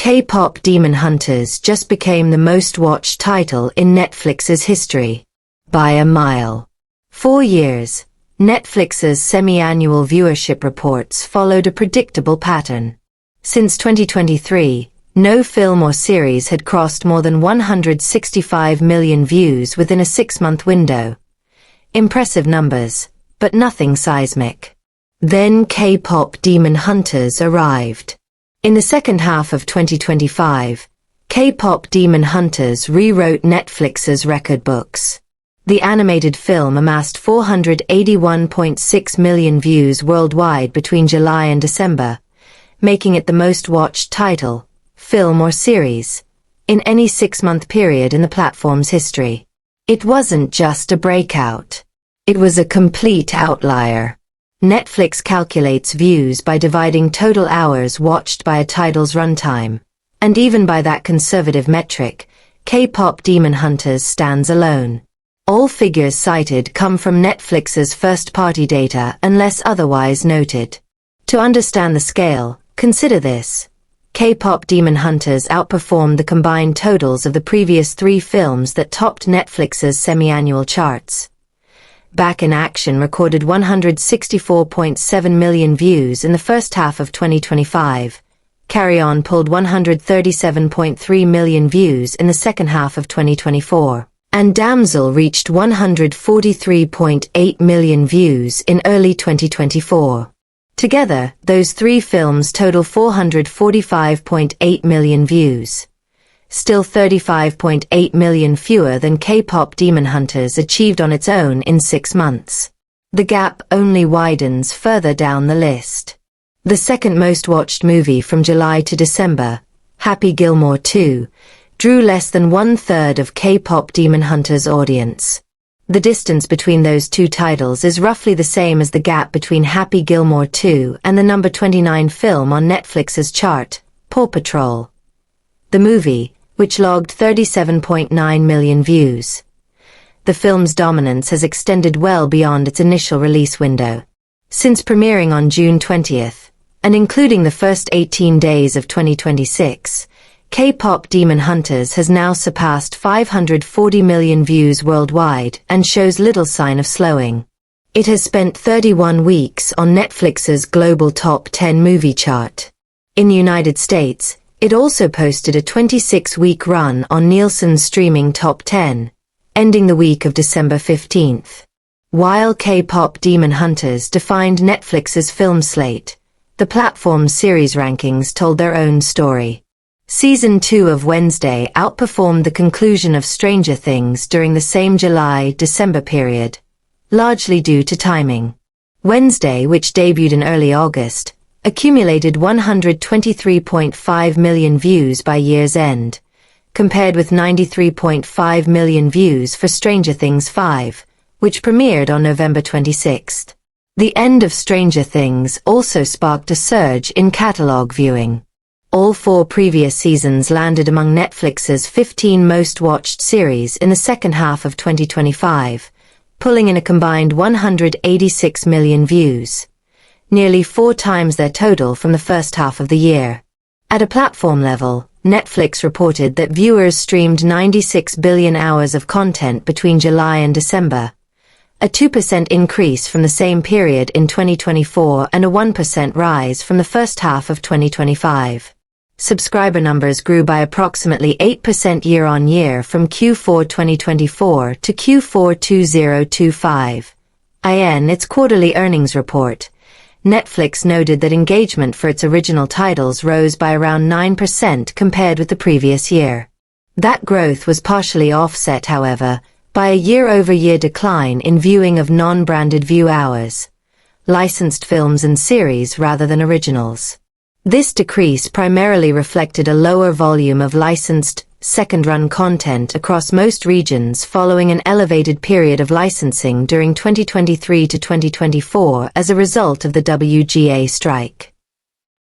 K-Pop Demon Hunters just became the most watched title in Netflix's history. By a mile. 4 years, Netflix's semi-annual viewership reports followed a predictable pattern. Since 2023, no film or series had crossed more than 165 million views within a 6-month window. Impressive numbers, but nothing seismic. Then K-Pop Demon Hunters arrived. In the second half of 2025, K-Pop Demon Hunters rewrote Netflix's record books. The animated film amassed 481.6 million views worldwide between July and December, making it the most watched title, film or series, in any 6-month period in the platform's history. It wasn't just a breakout. It was a complete outlier. Netflix calculates views by dividing total hours watched by a title's runtime, and even by that conservative metric, K-Pop Demon Hunters stands alone. All figures cited come from Netflix's first-party data unless otherwise noted. To understand the scale, consider this. K-Pop Demon Hunters outperformed the combined totals of the previous 3 films that topped Netflix's semi-annual charts. Back in Action recorded 164.7 million views in the first half of 2025. Carry On pulled 137.3 million views in the second half of 2024. And Damsel reached 143.8 million views in early 2024. Together, those 3 films total 445.8 million views. Still 35.8 million fewer than K-Pop Demon Hunters achieved on its own in 6 months. The gap only widens further down the list. The second most watched movie from July to December, Happy Gilmore 2, drew less than 1/3 of K-Pop Demon Hunters' audience. The distance between those 2 titles is roughly the same as the gap between Happy Gilmore 2 and the number 29 film on Netflix's chart, Paw Patrol. The movie, which logged 37.9 million views. The film's dominance has extended well beyond its initial release window. Since premiering on June 20th, and including the first 18 days of 2026, K-Pop Demon Hunters has now surpassed 540 million views worldwide and shows little sign of slowing. It has spent 31 weeks on Netflix's global top 10 movie chart. In the United States, it also posted a 26-week run on Nielsen's streaming top 10, ending the week of December 15th. While K-Pop Demon Hunters defined Netflix's film slate, the platform's series rankings told their own story. Season 2 of Wednesday outperformed the conclusion of Stranger Things during the same July-December period, largely due to timing. Wednesday, which debuted in early August, accumulated 123.5 million views by year's end, compared with 93.5 million views for Stranger Things 5, which premiered on November 26th. The end of Stranger Things also sparked a surge in catalog viewing. All 4 previous seasons landed among Netflix's 15 most watched series in the second half of 2025, pulling in a combined 186 million views, nearly 4 times their total from the first half of the year. At a platform level, Netflix reported that viewers streamed 96 billion hours of content between July and December, a 2% increase from the same period in 2024 and a 1% rise from the first half of 2025. Subscriber numbers grew by approximately 8% year-on-year from Q4 2024 to Q4 2025. In its quarterly earnings report, Netflix noted that engagement for its original titles rose by around 9% compared with the previous year. That growth was partially offset, however, by a year-over-year decline in viewing of non-branded view hours, licensed films and series rather than originals. This decrease primarily reflected a lower volume of licensed, second-run content across most regions following an elevated period of licensing during 2023 to 2024 as a result of the WGA strike.